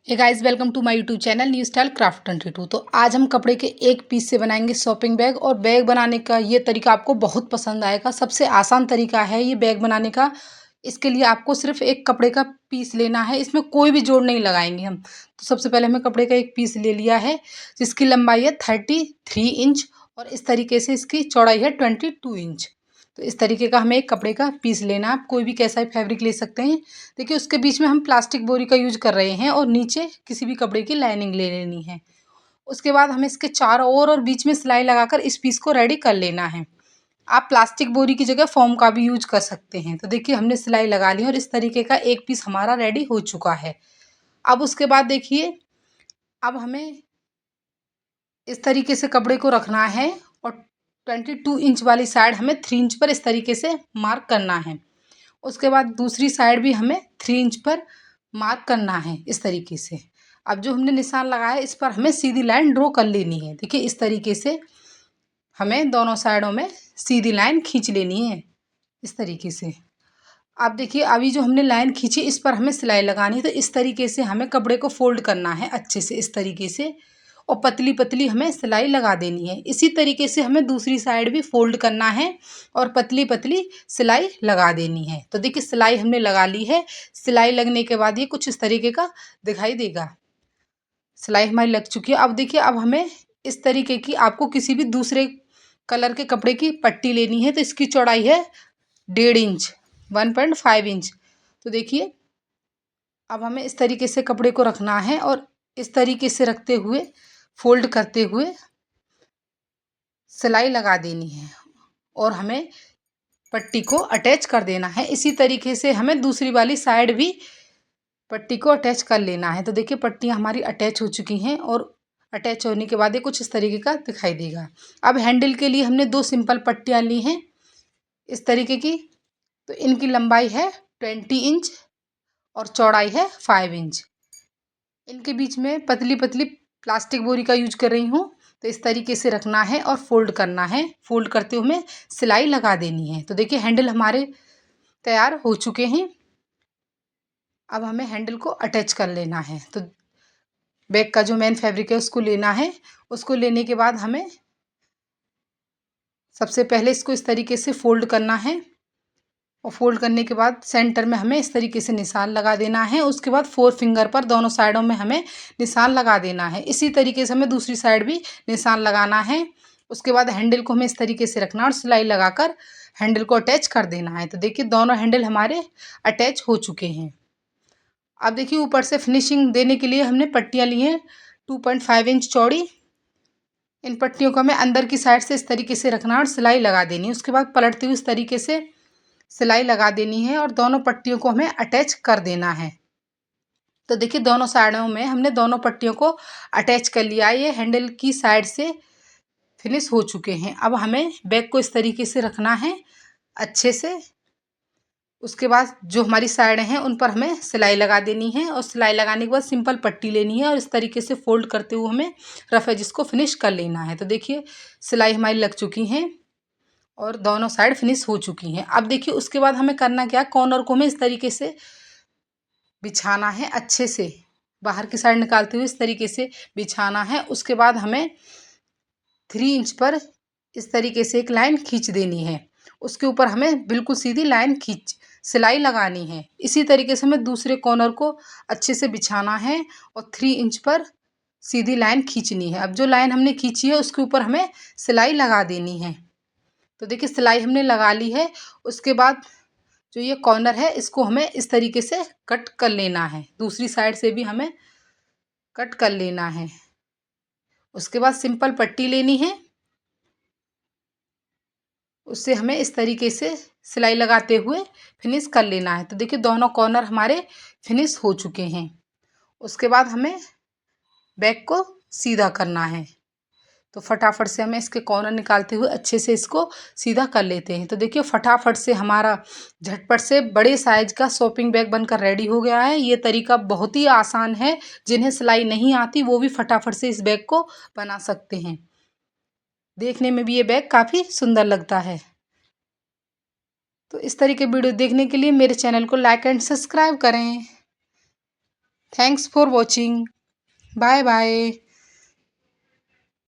Hey guys, welcome to my YouTube channel new style craft 22। तो आज हम कपड़े के एक पीस से बनाएंगे शॉपिंग बैग। और बैग बनाने का ये तरीका आपको बहुत पसंद आएगा। सबसे आसान तरीका है ये बैग बनाने का। इसके लिए आपको सिर्फ एक कपड़े का पीस लेना है, इसमें कोई भी जोड़ नहीं लगाएंगे हम। तो सबसे पहले हमें कपड़े का एक पीस ले लिया है जिसकी लंबाई है 33 इंच और इस तरीके से इसकी चौड़ाई है 22 इंच। तो इस तरीके का हमें एक कपड़े का पीस लेना है। आप कोई भी कैसा भी फैब्रिक ले सकते हैं। देखिए, उसके बीच में हम प्लास्टिक बोरी का यूज कर रहे हैं और नीचे किसी भी कपड़े की लाइनिंग ले लेनी है। उसके बाद हमें इसके चारों ओर और बीच में सिलाई लगाकर इस पीस को रेडी कर लेना है। आप प्लास्टिक बोरी की जगह फोम का भी यूज कर सकते हैं। तो देखिए, हमने सिलाई लगा ली और इस तरीके का एक पीस हमारा रेडी हो चुका है। अब उसके बाद देखिए, अब हमें इस तरीके से कपड़े को रखना है और 22 इंच वाली साइड हमें 3 इंच पर इस तरीके से मार्क करना है। उसके बाद दूसरी साइड भी हमें 3 इंच पर मार्क करना है इस तरीके से। अब जो हमने निशान लगाया है इस पर हमें सीधी लाइन ड्रॉ कर लेनी है। देखिए, इस तरीके से हमें दोनों साइडों में सीधी लाइन खींच लेनी है इस तरीके से। अब देखिए, अभी जो हमने लाइन खींची इस पर हमें सिलाई लगानी है। तो इस तरीके से हमें कपड़े को फोल्ड करना है अच्छे से इस तरीके से और पतली पतली हमें सिलाई लगा देनी है। इसी तरीके से हमें दूसरी साइड भी फोल्ड करना है और पतली पतली सिलाई लगा देनी है। तो देखिए, सिलाई हमने लगा ली है। सिलाई लगने के बाद ये कुछ इस तरीके का दिखाई देगा। सिलाई हमारी लग चुकी है। अब देखिए, अब हमें इस तरीके की आपको किसी भी दूसरे कलर के कपड़े की पट्टी लेनी है। तो इसकी चौड़ाई है 1.5 इंच, 1.5 इंच। तो देखिए, अब हमें इस तरीके से कपड़े को रखना है और इस तरीके से रखते हुए फोल्ड करते हुए सिलाई लगा देनी है और हमें पट्टी को अटैच कर देना है। इसी तरीके से हमें दूसरी वाली साइड भी पट्टी को अटैच कर लेना है। तो देखिए, पट्टियाँ हमारी अटैच हो चुकी हैं और अटैच होने के बाद ये कुछ इस तरीके का दिखाई देगा। अब हैंडल के लिए हमने 2 सिंपल पट्टियाँ ली हैं इस तरीके की। तो इनकी लंबाई है 20 इंच और चौड़ाई है 5 इंच। इनके बीच में पतली पतली प्लास्टिक बोरी का यूज कर रही हूँ। तो इस तरीके से रखना है और फोल्ड करना है। फोल्ड करते हुए सिलाई लगा देनी है। तो देखिए, हैंडल हमारे तैयार हो चुके हैं। अब हमें हैंडल को अटैच कर लेना है। तो बैग का जो मेन फैब्रिक है उसको लेना है। उसको लेने के बाद हमें सबसे पहले इसको इस तरीके से फोल्ड करना है और फोल्ड करने के बाद सेंटर में हमें इस तरीके से निशान लगा देना है। उसके बाद 4 फिंगर पर दोनों साइडों में हमें निशान लगा देना है। इसी तरीके से हमें दूसरी साइड भी निशान लगाना है। उसके बाद हैंडल को हमें इस तरीके से रखना और सिलाई लगाकर हैंडल को अटैच कर देना है। तो देखिए, दोनों हैंडल हमारे अटैच हो चुके हैं। अब देखिए, ऊपर से फिनिशिंग देने के लिए हमने पट्टियाँ ली हैं 2.5 इंच चौड़ी। इन पट्टियों को हमें अंदर की साइड से इस तरीके से रखना और सिलाई लगा देनी है। उसके बाद पलटते हुए इस तरीके से सिलाई लगा देनी है और दोनों पट्टियों को हमें अटैच कर देना है। तो देखिए, दोनों साइडों में हमने दोनों पट्टियों को अटैच कर लिया। ये हैंडल की साइड से फिनिश हो चुके हैं। अब हमें बैग को इस तरीके से रखना है अच्छे से। उसके बाद जो हमारी साइड हैं उन पर हमें सिलाई लगा देनी है और सिलाई लगाने के बाद सिंपल पट्टी लेनी है और इस तरीके से फोल्ड करते हुए हमें रफ एज इसको फिनिश कर लेना है। तो देखिए, सिलाई हमारी लग चुकी हैं और दोनों साइड फिनिश हो चुकी हैं। अब देखिए, उसके बाद हमें करना क्या, कॉर्नर को हमें इस तरीके से बिछाना है अच्छे से। बाहर की साइड निकालते हुए इस तरीके से बिछाना है। उसके बाद हमें 3 इंच पर इस तरीके से एक लाइन खींच देनी है। उसके ऊपर हमें बिल्कुल सीधी लाइन खींच सिलाई लगानी है। इसी तरीके से हमें दूसरे कॉर्नर को अच्छे से बिछाना है और 3 इंच पर सीधी लाइन खींचनी है। अब जो लाइन हमने खींची है उसके ऊपर हमें सिलाई लगा देनी है। तो देखिए, सिलाई हमने लगा ली है। उसके बाद जो ये कॉर्नर है इसको हमें इस तरीके से कट कर लेना है। दूसरी साइड से भी हमें कट कर लेना है। उसके बाद सिंपल पट्टी लेनी है, उससे हमें इस तरीके से सिलाई लगाते हुए फिनिश कर लेना है। तो देखिए, दोनों कॉर्नर हमारे फिनिश हो चुके हैं। उसके बाद हमें बैक को सीधा करना है। तो फटाफट से हमें इसके कॉर्नर निकालते हुए अच्छे से इसको सीधा कर लेते हैं। तो देखिए, फटाफट से हमारा झटपट से बड़े साइज का शॉपिंग बैग बनकर रेडी हो गया है। ये तरीका बहुत ही आसान है। जिन्हें सिलाई नहीं आती वो भी फटाफट से इस बैग को बना सकते हैं। देखने में भी ये बैग काफ़ी सुंदर लगता है। तो इस तरह के वीडियो देखने के लिए मेरे चैनल को लाइक एंड सब्सक्राइब करें। Thanks for watching. Bye bye.